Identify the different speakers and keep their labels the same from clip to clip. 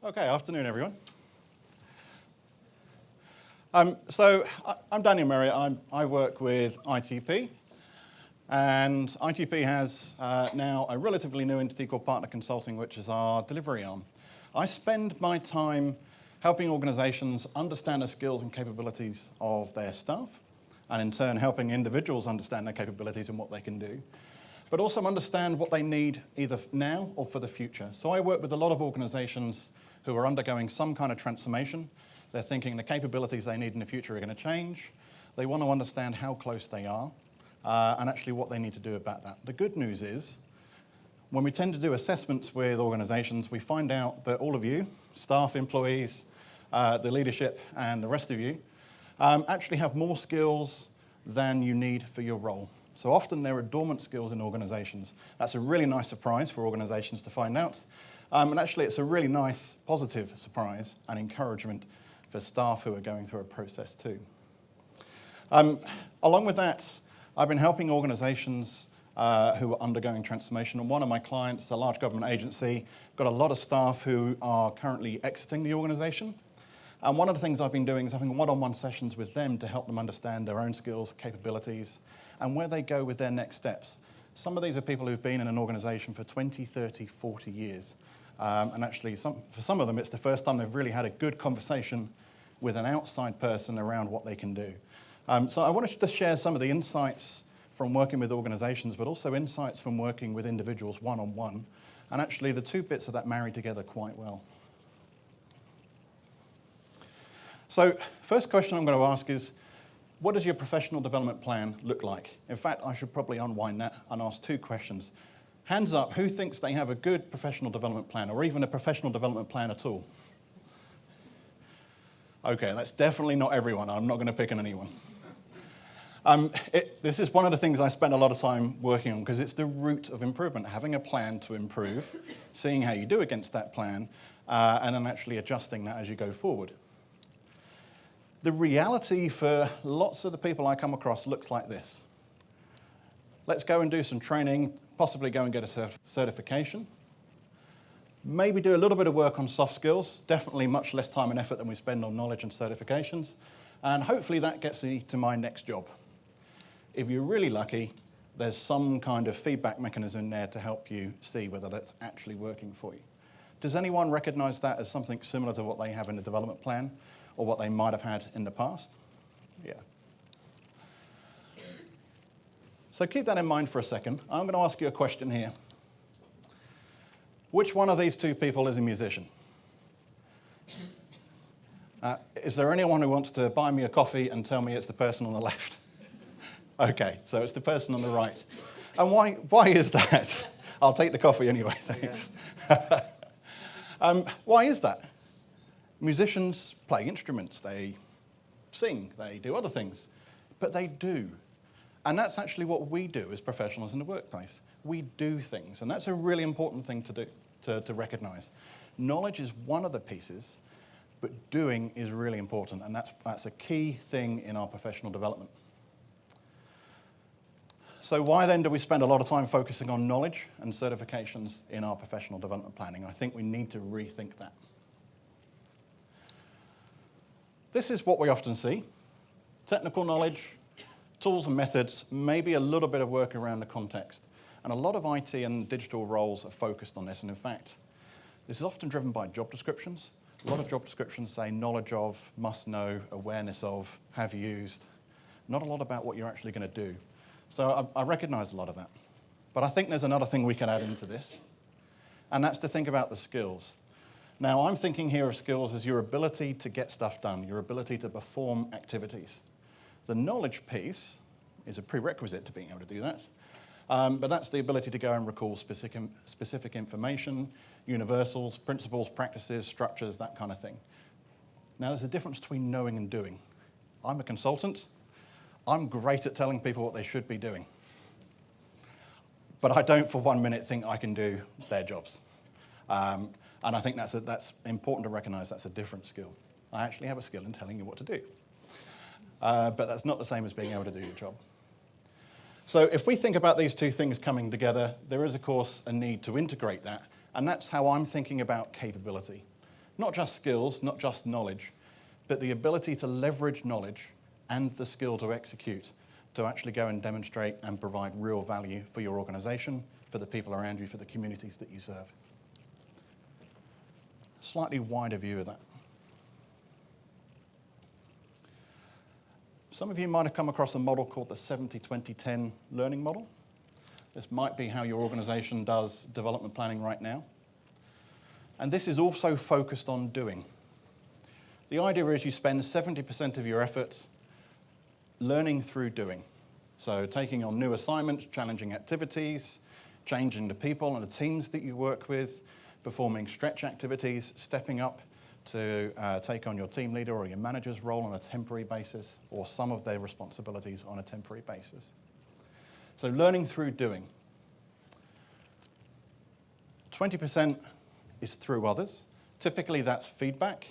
Speaker 1: Okay, afternoon everyone. I'm Daniel Merriott. I work with ITP, and ITP has now a relatively new entity called Partner Consulting, which is our delivery arm. I spend my time helping organizations understand the skills and capabilities of their staff, and in turn helping individuals understand their capabilities and what they can do, but also understand what they need either now or for the future. So I work with a lot of organizations who are undergoing some kind of transformation. They're thinking the capabilities they need in the future are going to change. They want to understand how close they are and actually what they need to do about that. The good news is, when we tend to do assessments with organizations, we find out that all of you, staff, employees, the leadership, and the rest of you, actually have more skills than you need for your role. So often there are dormant skills in organizations. That's a really nice surprise for organizations to find out. And actually it's a really nice positive surprise and encouragement for staff who are going through a process too. Along with that, I've been helping organizations who are undergoing transformation, and one of my clients, a large government agency, got a lot of staff who are currently exiting the organization. And one of the things I've been doing is having one-on-one sessions with them to help them understand their own skills, capabilities, and where they go with their next steps. Some of these are people who've been in an organization for 20, 30, 40 years. And actually, for some of them, it's the first time they've really had a good conversation with an outside person around what they can do. So I wanted to share some of the insights from working with organizations, but also insights from working with individuals one-on-one. And actually, the two bits of that marry together quite well. So first question I'm going to ask is, what does your professional development plan look like? In fact, I should probably unwind that and ask two questions. Hands up, who thinks they have a good professional development plan, or even a professional development plan at all? Okay, that's definitely not everyone. I'm not going to pick on anyone. This is one of the things I spend a lot of time working on, because it's the root of improvement, having a plan to improve, seeing how you do against that plan, and then actually adjusting that as you go forward. The reality for lots of the people I come across looks like this. Let's go and do some training, possibly go and get a certification. Maybe do a little bit of work on soft skills, definitely much less time and effort than we spend on knowledge and certifications. And hopefully that gets me to my next job. If you're really lucky, there's some kind of feedback mechanism there to help you see whether that's actually working for you. Does anyone recognize that as something similar to what they have in the development plan or what they might have had in the past? Yeah. So keep that in mind for a second. I'm going to ask you a question here. Which one of these two people is a musician? Is there anyone who wants to buy me a coffee and tell me it's the person on the left? Okay, so it's the person on the right. And why is that? I'll take the coffee anyway, thanks. Yeah. Why is that? Musicians play instruments, they sing, they do other things, but they do. And that's actually what we do as professionals in the workplace. We do things, and that's a really important thing to do, to recognize. Knowledge is one of the pieces, but doing is really important, and that's a key thing in our professional development. So why then do we spend a lot of time focusing on knowledge and certifications in our professional development planning? I think we need to rethink that. This is what we often see. Technical knowledge, tools and methods, maybe a little bit of work around the context. And a lot of IT and digital roles are focused on this. And in fact, this is often driven by job descriptions. A lot of job descriptions say knowledge of, must know, awareness of, have used. Not a lot about what you're actually going to do. So I recognize a lot of that. But I think there's another thing we can add into this, and that's to think about the skills. Now, I'm thinking here of skills as your ability to get stuff done, your ability to perform activities. The knowledge piece is a prerequisite to being able to do that, but that's the ability to go and recall specific information, universals, principles, practices, structures, that kind of thing. Now, there's a difference between knowing and doing. I'm a consultant. I'm great at telling people what they should be doing. But I don't for 1 minute think I can do their jobs. And I think that's important to recognize that's a different skill. I actually have a skill in telling you what to do. But that's not the same as being able to do your job. So if we think about these two things coming together, there is, of course, a need to integrate that. And that's how I'm thinking about capability. Not just skills, not just knowledge, but the ability to leverage knowledge and the skill to execute, to actually go and demonstrate and provide real value for your organization, for the people around you, for the communities that you serve. Slightly wider view of that. Some of you might have come across a model called the 70-20-10 learning model. This might be how your organization does development planning right now. And this is also focused on doing. The idea is you spend 70% of your effort learning through doing. So taking on new assignments, challenging activities, changing the people and the teams that you work with, performing stretch activities, stepping up to take on your team leader or your manager's role on a temporary basis, or some of their responsibilities on a temporary basis. So learning through doing. 20% is through others. Typically that's feedback,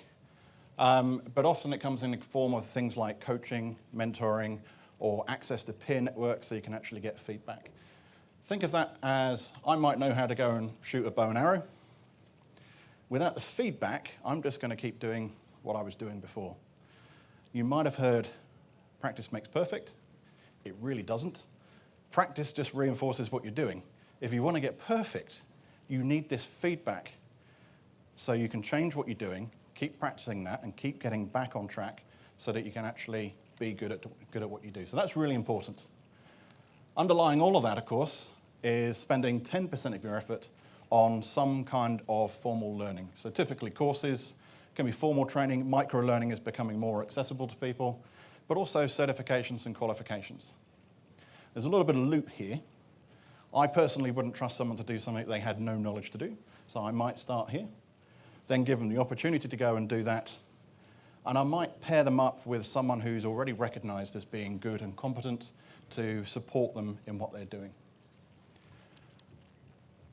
Speaker 1: but often it comes in the form of things like coaching, mentoring, or access to peer networks so you can actually get feedback. Think of that as, I might know how to go and shoot a bow and arrow. Without the feedback, I'm just going to keep doing what I was doing before. You might have heard practice makes perfect. It really doesn't. Practice just reinforces what you're doing. If you want to get perfect, you need this feedback so you can change what you're doing, keep practicing that, and keep getting back on track so that you can actually be good at what you do. So that's really important. Underlying all of that, of course, is spending 10% of your effort on some kind of formal learning. So typically courses, can be formal training, micro-learning is becoming more accessible to people, but also certifications and qualifications. There's a little bit of loop here. I personally wouldn't trust someone to do something they had no knowledge to do, so I might start here, then give them the opportunity to go and do that, and I might pair them up with someone who's already recognized as being good and competent to support them in what they're doing.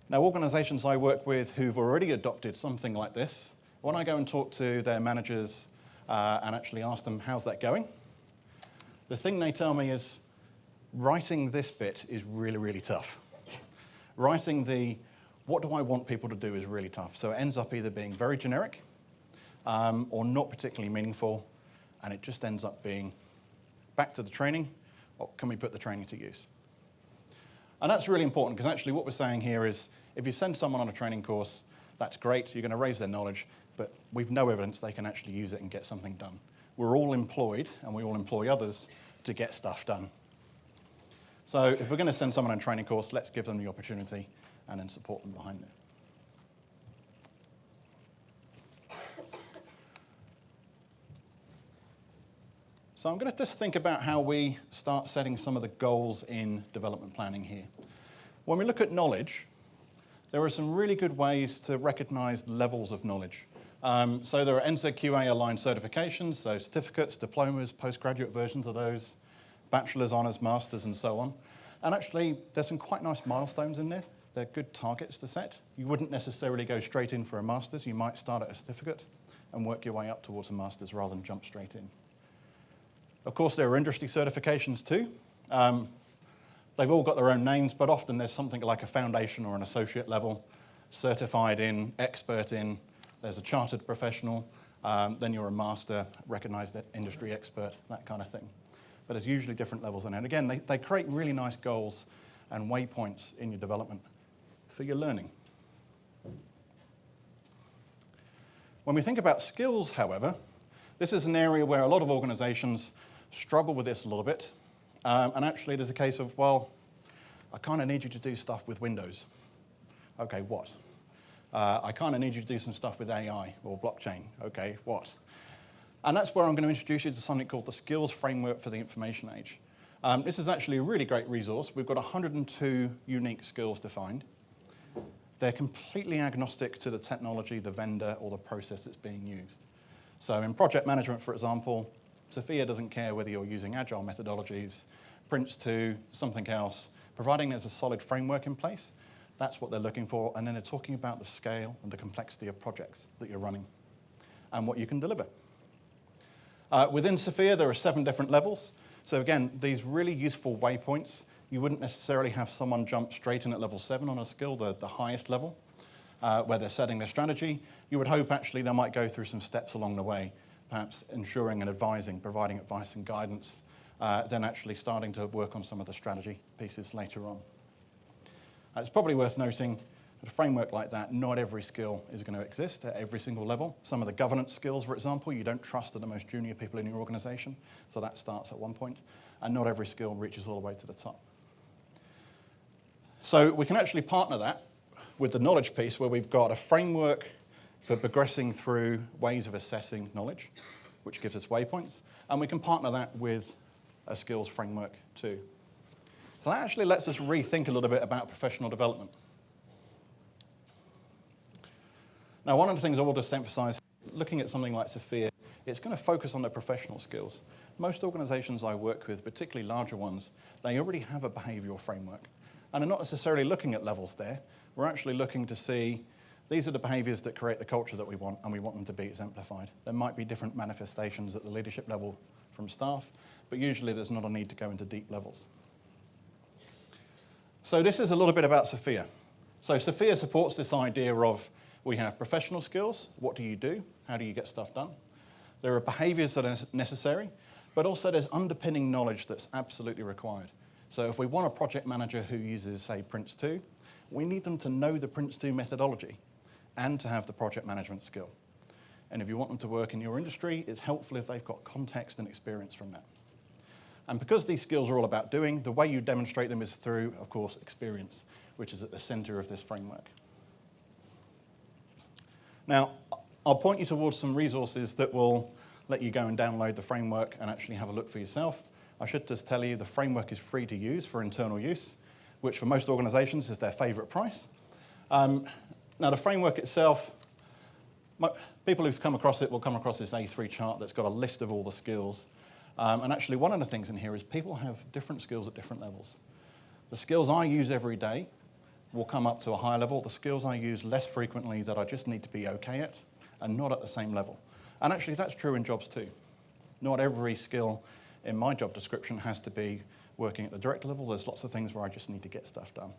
Speaker 1: Now, organizations I work with who've already adopted something like this, when I go and talk to their managers and actually ask them, how's that going? The thing they tell me is, writing this bit is really, really tough. Writing the, what do I want people to do is really tough. So it ends up either being very generic or not particularly meaningful, and it just ends up being back to the training, or can we put the training to use? And that's really important, because actually what we're saying here is, if you send someone on a training course, that's great, you're going to raise their knowledge, but we've no evidence they can actually use it and get something done. We're all employed, and we all employ others to get stuff done. So if we're going to send someone on a training course, let's give them the opportunity and then support them behind it. So I'm going to just think about how we start setting some of the goals in development planning here. When we look at knowledge, there are some really good ways to recognize levels of knowledge. So there are NZQA aligned certifications, so certificates, diplomas, postgraduate versions of those, bachelor's, honours, masters, and so on. And actually, there's some quite nice milestones in there. They're good targets to set. You wouldn't necessarily go straight in for a master's. You might start at a certificate and work your way up towards a master's rather than jump straight in. Of course, there are industry certifications too. They've all got their own names, but often there's something like a foundation or an associate level, certified in, expert in, there's a chartered professional, then you're a master, recognized industry expert, that kind of thing. But there's usually different levels in it. And again, they create really nice goals and waypoints in your development for your learning. When we think about skills, however, this is an area where a lot of organizations struggle with this a little bit. And actually, there's a case of, well, I kind of need you to do stuff with Windows. Okay, what? I kind of need you to do some stuff with AI or blockchain. Okay, what? And that's where I'm going to introduce you to something called the Skills Framework for the Information Age. This is actually a really great resource. We've got 102 unique skills defined. They're completely agnostic to the technology, the vendor, or the process that's being used. So in project management, for example, Sophia doesn't care whether you're using agile methodologies, Prince2, something else. Providing there's a solid framework in place, that's what they're looking for. And then they're talking about the scale and the complexity of projects that you're running and what you can deliver. Within Sophia, there are 7 different levels. So again, these really useful waypoints. You wouldn't necessarily have someone jump straight in at level 7 on a skill, the highest level. where they're setting their strategy, you would hope actually they might go through some steps along the way, perhaps ensuring and advising, providing advice and guidance, then actually starting to work on some of the strategy pieces later on. It's probably worth noting that a framework like that, not every skill is going to exist at every single level. Some of the governance skills, for example, you don't trust the most junior people in your organization, so that starts at one point, and not every skill reaches all the way to the top. So we can actually partner that with the knowledge piece where we've got a framework for progressing through ways of assessing knowledge, which gives us waypoints, and we can partner that with a skills framework too. So that actually lets us rethink a little bit about professional development. Now, one of the things I will just emphasize, looking at something like Sophia, it's going to focus on the professional skills. Most organizations I work with, particularly larger ones, they already have a behavioral framework. And are not necessarily looking at levels there. We're actually looking to see these are the behaviors that create the culture that we want, and we want them to be exemplified. There might be different manifestations at the leadership level from staff, but usually there's not a need to go into deep levels. So this is a little bit about Sophia. So Sophia supports this idea of we have professional skills. What do you do? How do you get stuff done? There are behaviors that are necessary, but also there's underpinning knowledge that's absolutely required. So if we want a project manager who uses, say, Prince2, we need them to know the Prince2 methodology and to have the project management skill. And if you want them to work in your industry, it's helpful if they've got context and experience from that. And because these skills are all about doing, the way you demonstrate them is through, of course, experience, which is at the center of this framework. Now, I'll point you towards some resources that will let you go and download the framework and actually have a look for yourself. I should just tell you the framework is free to use for internal use, which for most organizations is their favorite price. Now, the framework itself, people who've come across it will come across this A3 chart that's got a list of all the skills. And actually, one of the things in here is people have different skills at different levels. The skills I use every day will come up to a higher level. The skills I use less frequently that I just need to be okay at and not at the same level. And actually, that's true in jobs too. Not every skill in my job description has to be working at the director level. There's lots of things where I just need to get stuff done.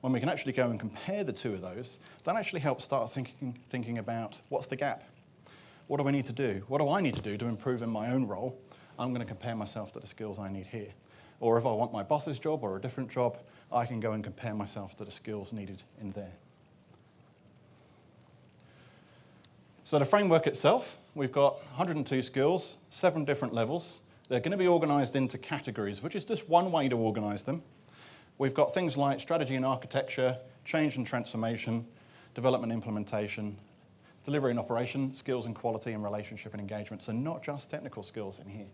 Speaker 1: When we can actually go and compare the two of those, that actually helps start thinking about what's the gap? What do I need to do? What do I need to do to improve in my own role? I'm going to compare myself to the skills I need here. Or if I want my boss's job or a different job, I can go and compare myself to the skills needed in there. So the framework itself, we've got 102 skills, 7 different levels. They're going to be organized into categories, which is just one way to organize them. We've got things like strategy and architecture, change and transformation, development implementation, delivery and operation, skills and quality, and relationship and engagement. So not just technical skills in here.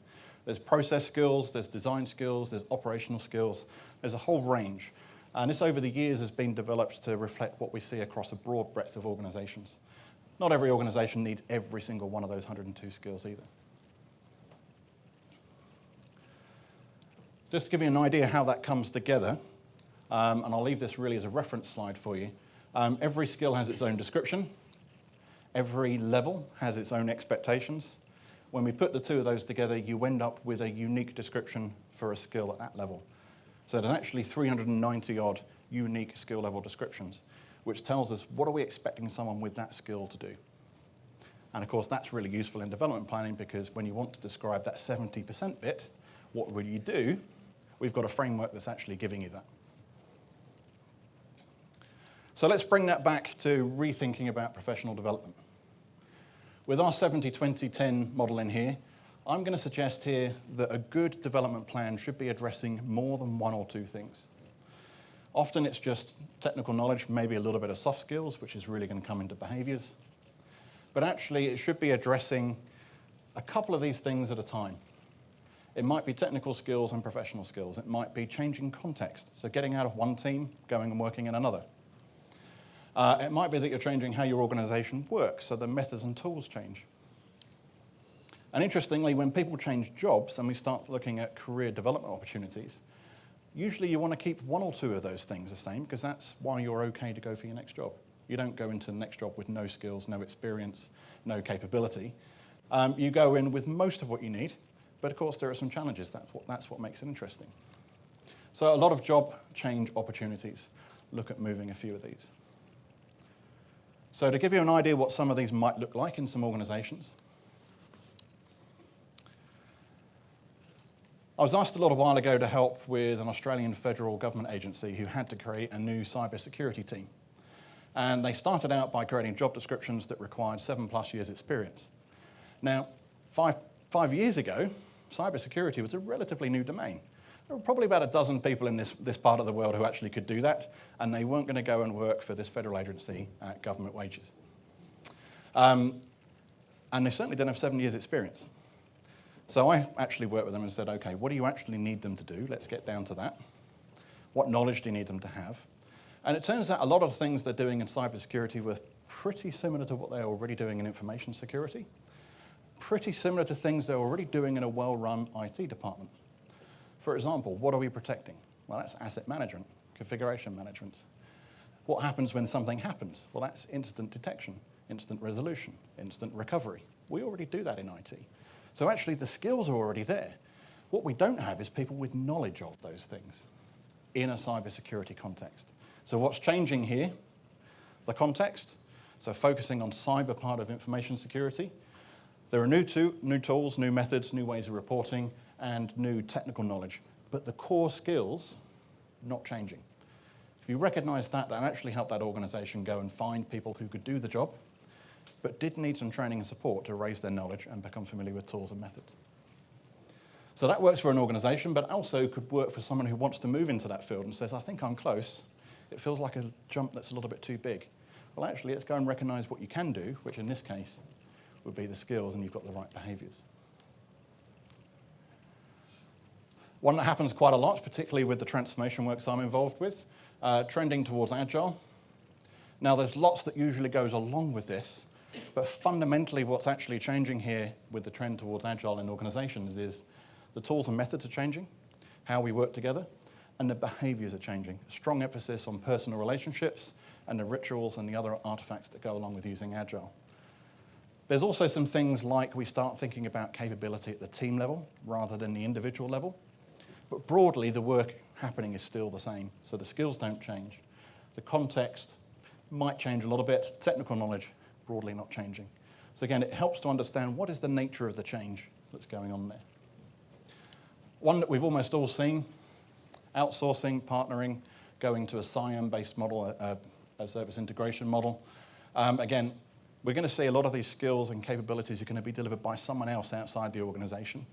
Speaker 1: There's process skills, there's design skills, there's operational skills. There's a whole range. And this over the years has been developed to reflect what we see across a broad breadth of organizations. Not every organization needs every single one of those 102 skills either. Just to give you an idea how that comes together, and I'll leave this really as a reference slide for you. Every skill has its own description. Every level has its own expectations. When we put the two of those together, you end up with a unique description for a skill at that level. So there's actually 390 odd unique skill level descriptions, which tells us what are we expecting someone with that skill to do. And of course, that's really useful in development planning because when you want to describe that 70% bit, what will you do? We've got a framework that's actually giving you that. So let's bring that back to rethinking about professional development. With our 70-20-10 model in here, I'm going to suggest here that a good development plan should be addressing more than one or two things. Often it's just technical knowledge, maybe a little bit of soft skills, which is really going to come into behaviors. But actually, it should be addressing a couple of these things at a time. It might be technical skills and professional skills. It might be changing context, so getting out of one team, going and working in another. It might be that you're changing how your organization works, so the methods and tools change. And interestingly, when people change jobs and we start looking at career development opportunities, usually you want to keep one or two of those things the same because that's why you're okay to go for your next job. You don't go into the next job with no skills, no experience, no capability. You go in with most of what you need, but of course there are some challenges. That's what makes it interesting. So a lot of job change opportunities. Look at moving a few of these. So to give you an idea what some of these might look like in some organizations, I was asked a little while ago to help with an Australian federal government agency who had to create a new cybersecurity team. And they started out by creating job descriptions that required 7+ years experience. Now, five years ago, cybersecurity was a relatively new domain. There were probably about a dozen people in this part of the world who actually could do that, and they weren't going to go and work for this federal agency at government wages. And they certainly didn't have 7 years experience. So I actually worked with them and said, okay, what do you actually need them to do? Let's get down to that. What knowledge do you need them to have? And it turns out a lot of the things they're doing in cybersecurity were pretty similar to what they're already doing in information security, pretty similar to things they're already doing in a well-run IT department. For example, what are we protecting? Well, that's asset management, configuration management. What happens when something happens? Well, that's instant detection, instant resolution, instant recovery. We already do that in IT. So actually, the skills are already there. What we don't have is people with knowledge of those things in a cybersecurity context. So what's changing here? The context. So focusing on cyber part of information security. There are new tools, new methods, new ways of reporting, and new technical knowledge. But the core skills, not changing. If you recognize that, that actually helped that organization go and find people who could do the job, but did need some training and support to raise their knowledge and become familiar with tools and methods. So that works for an organization, but also could work for someone who wants to move into that field and says, I think I'm close. It feels like a jump that's a little bit too big. Well, actually, let's go and recognize what you can do, which in this case would be the skills, and you've got the right behaviors. One that happens quite a lot, particularly with the transformation works I'm involved with, trending towards agile. Now, there's lots that usually goes along with this, but fundamentally what's actually changing here with the trend towards agile in organizations is the tools and methods are changing, how we work together, and the behaviors are changing. A strong emphasis on personal relationships and the rituals and the other artifacts that go along with using agile. There's also some things like we start thinking about capability at the team level rather than the individual level. But broadly, the work happening is still the same. So the skills don't change. The context might change a little bit. Technical knowledge, broadly not changing. So again, it helps to understand what is the nature of the change that's going on there. One that we've almost all seen, outsourcing, partnering, going to a SIAM-based model, a service integration model. Again, we're going to see a lot of these skills and capabilities are going to be delivered by someone else outside the organization.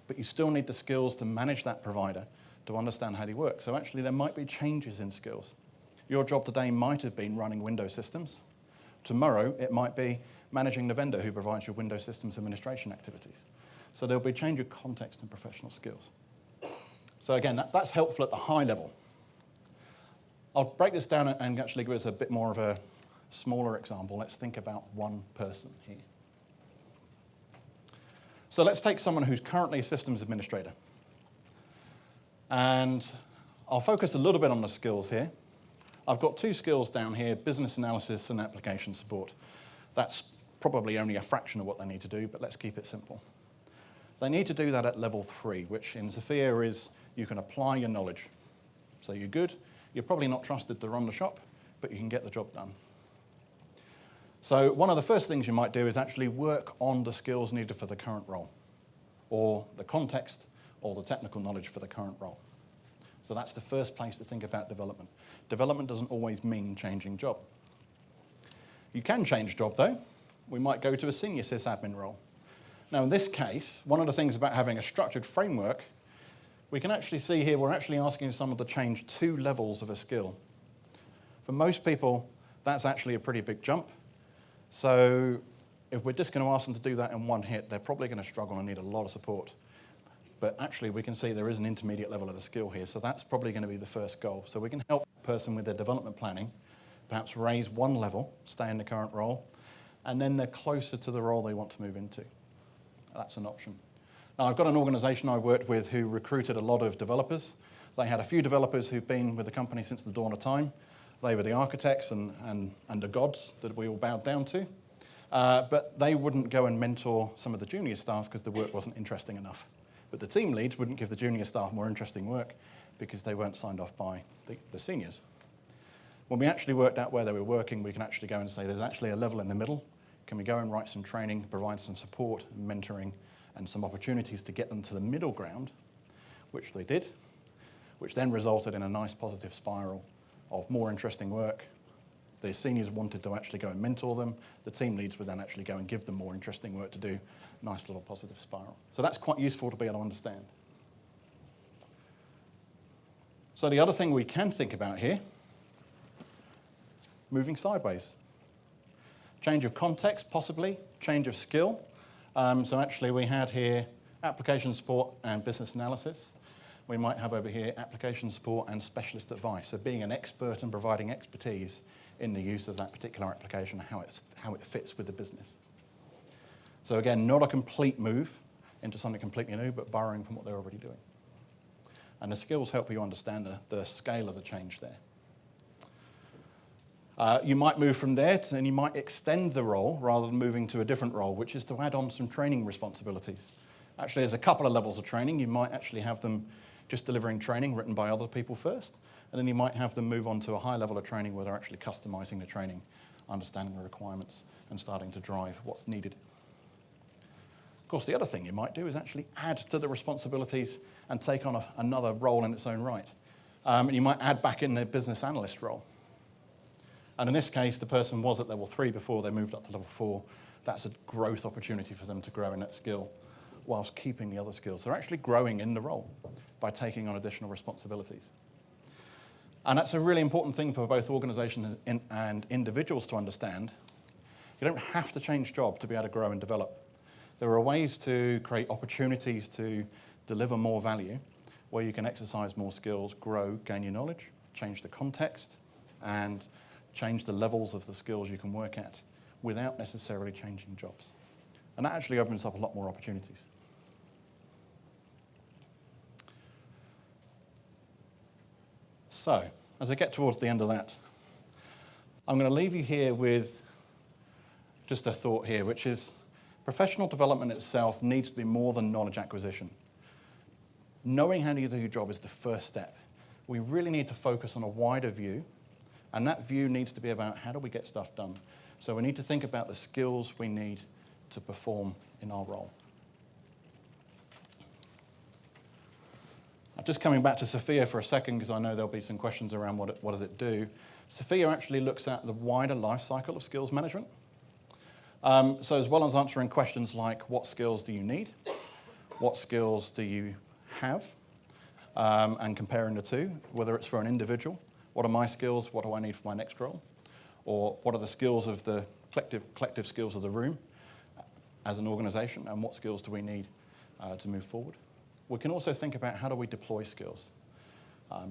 Speaker 1: But you still need the skills to manage that provider, to understand how they work. So actually, there might be changes in skills. Your job today might have been running Windows systems. Tomorrow, it might be managing the vendor who provides your Windows systems administration activities. So there'll be a change of context and professional skills. So again, that's helpful at the high level. I'll break this down and actually give us a bit more of a smaller example. Let's think about one person here. So let's take someone who's currently a systems administrator. And I'll focus a little bit on the skills here. I've got two skills down here, business analysis and application support. That's probably only a fraction of what they need to do, but let's keep it simple. They need to do that at level 3, which in Sophia is you can apply your knowledge. So you're good. You're probably not trusted to run the shop, but you can get the job done. So one of the first things you might do is actually work on the skills needed for the current role, or the context, or the technical knowledge for the current role. So that's the first place to think about development. Development doesn't always mean changing job. You can change job, though. We might go to a senior sysadmin role. Now, in this case, one of the things about having a structured framework, we can actually see here we're actually asking someone to change 2 levels of a skill. For most people, that's actually a pretty big jump. So if we're just going to ask them to do that in one hit, they're probably going to struggle and need a lot of support. But actually, we can see there is an intermediate level of the skill here, so that's probably going to be the first goal. So we can help a person with their development planning, perhaps raise 1 level, stay in the current role, and then they're closer to the role they want to move into. That's an option. Now, I've got an organization I worked with who recruited a lot of developers. They had a few developers who've been with the company since the dawn of time. They were the architects and the gods that we all bowed down to. But they wouldn't go and mentor some of the junior staff because the work wasn't interesting enough. But the team leads wouldn't give the junior staff more interesting work because they weren't signed off by the seniors. When we actually worked out where they were working, we can actually go and say there's actually a level in the middle. Can we go and write some training, provide some support, mentoring, and some opportunities to get them to the middle ground, which they did, which then resulted in a nice positive spiral of more interesting work. The seniors wanted to actually go and mentor them. The team leads would then actually go and give them more interesting work to do. Nice little positive spiral. So that's quite useful to be able to understand. So the other thing we can think about here, moving sideways. Change of context, possibly. Change of skill. So actually we had here application support and business analysis. We might have over here application support and specialist advice. So being an expert and providing expertise in the use of that particular application, how it fits with the business. So again, not a complete move into something completely new, but borrowing from what they're already doing. And the skills help you understand the scale of the change there. You might move from there and you might extend the role rather than moving to a different role, which is to add on some training responsibilities. Actually, there's a couple of levels of training. You might actually have them just delivering training written by other people first, and then you might have them move on to a high level of training where they're actually customizing the training, understanding the requirements, and starting to drive what's needed. Of course, the other thing you might do is actually add to the responsibilities and take on another role in its own right. And you might add back in the business analyst role. And in this case, the person was at level 3 before they moved up to level 4. That's a growth opportunity for them to grow in that skill whilst keeping the other skills. They're actually growing in the role by taking on additional responsibilities. And that's a really important thing for both organizations and individuals to understand. You don't have to change job to be able to grow and develop. There are ways to create opportunities to deliver more value where you can exercise more skills, grow, gain your knowledge, change the context, and change the levels of the skills you can work at without necessarily changing jobs. And that actually opens up a lot more opportunities. So, as I get towards the end of that, I'm going to leave you here with just a thought here, which is professional development itself needs to be more than knowledge acquisition. Knowing how to do your job is the first step. We really need to focus on a wider view, and that view needs to be about how do we get stuff done. So we need to think about the skills we need to perform in our role. Just coming back to Sophia for a second, because I know there'll be some questions around what does it do. Sophia actually looks at the wider life cycle of skills management. So as well as answering questions like what skills do you need, what skills do you have, and comparing the two, whether it's for an individual, what are my skills, what do I need for my next role, or what are the skills of the collective skills of the room as an organization, and what skills do we need to move forward. We can also think about how do we deploy skills.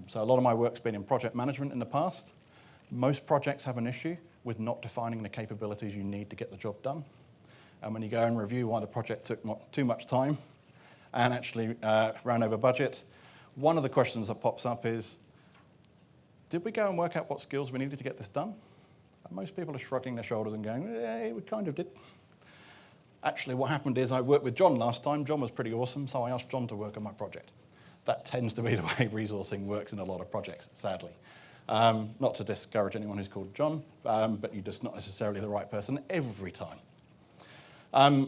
Speaker 1: So a lot of my work's been in project management in the past. Most projects have an issue with not defining the capabilities you need to get the job done. And when you go and review why the project took too much time and actually ran over budget, one of the questions that pops up is, did we go and work out what skills we needed to get this done? And most people are shrugging their shoulders and going, yeah, we kind of did. Actually, what happened is I worked with John last time. John was pretty awesome, so I asked John to work on my project. That tends to be the way resourcing works in a lot of projects, sadly. Not to discourage anyone who's called John, but you're just not necessarily the right person every time.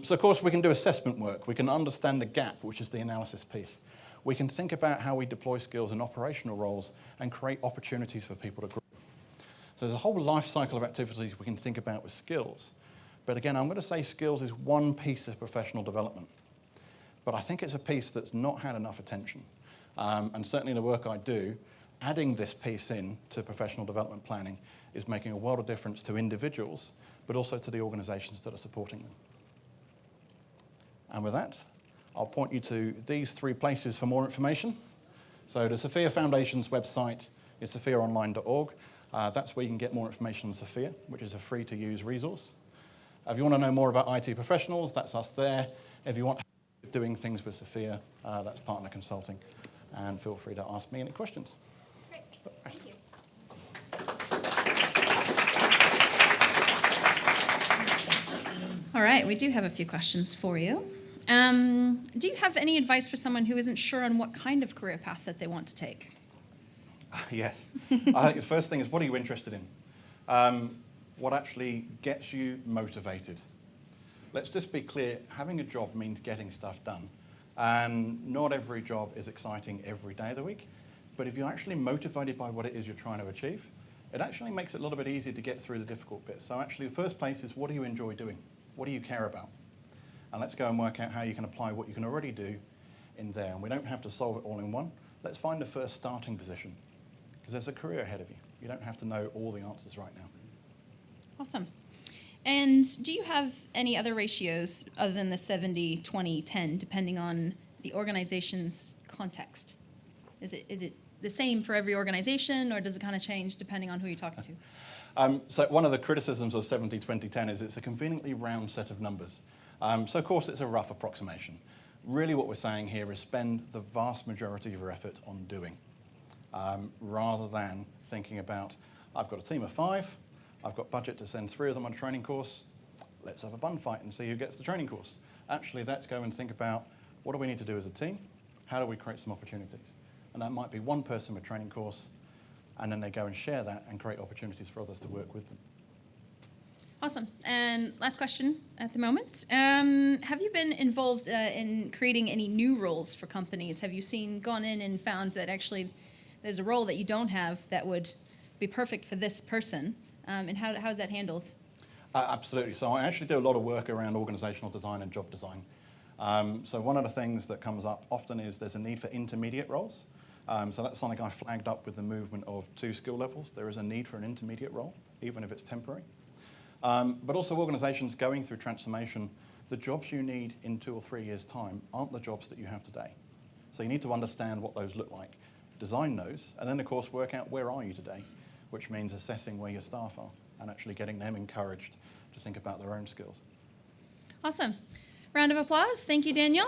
Speaker 1: So, of course, we can do assessment work. We can understand the gap, which is the analysis piece. We can think about how we deploy skills in operational roles and create opportunities for people to grow. So there's a whole life cycle of activities we can think about with skills. But again, I'm going to say skills is one piece of professional development. But I think it's a piece that's not had enough attention. And certainly in the work I do, adding this piece in to professional development planning is making a world of difference to individuals, but also to the organizations that are supporting them. And with that, I'll point you to these 3 places for more information. So the Sophia Foundation's website is sophiaonline.org. That's where you can get more information on Sophia, which is a free-to-use resource. If you want to know more about IT professionals, that's us there. If you want help doing things with Sophia, that's Partner Consulting. And feel free to ask me any questions.
Speaker 2: Great, thank you. All right, we do have a few questions for you. Do you have any advice for someone who isn't sure on what kind of career path that they want to take?
Speaker 1: Yes. I think the first thing is, what are you interested in? What actually gets you motivated? Let's just be clear, having a job means getting stuff done. And not every job is exciting every day of the week. But if you're actually motivated by what it is you're trying to achieve, it actually makes it a little bit easier to get through the difficult bits. So actually the first place is, what do you enjoy doing? What do you care about? And let's go and work out how you can apply what you can already do in there. And we don't have to solve it all in one. Let's find the first starting position, because there's a career ahead of you. You don't have to know all the answers right now.
Speaker 2: Awesome. And do you have any other ratios other than the 70, 20, 10, depending on the organization's context? Is it the same for every organization, or does it kind of change depending on who you're talking to?
Speaker 1: So one of the criticisms of 70, 20, 10 is it's a conveniently round set of numbers. So of course it's a rough approximation. Really what we're saying here is spend the vast majority of your effort on doing, rather than thinking about, I've got a team of 5, I've got budget to send 3 of them on a training course, let's have a bun fight and see who gets the training course. Actually, let's go and think about, what do we need to do as a team? How do we create some opportunities? And that might be one person with a training course, and then they go and share that and create opportunities for others to work with them.
Speaker 2: Awesome. And last question at the moment. Have you been involved in creating any new roles for companies? Have you gone in and found that actually there's a role that you don't have that would be perfect for this person? And how is that handled?
Speaker 1: Absolutely. So I actually do a lot of work around organizational design and job design. So one of the things that comes up often is there's a need for intermediate roles. So that's something I flagged up with the movement of 2 skill levels. There is a need for an intermediate role, even if it's temporary. But also organizations going through transformation, the jobs you need in 2 or 3 years' time aren't the jobs that you have today. So you need to understand what those look like, design those, and then of course work out where are you today, which means assessing where your staff are and actually getting them encouraged to think about their own skills.
Speaker 2: Awesome. Round of applause. Thank you, Daniel.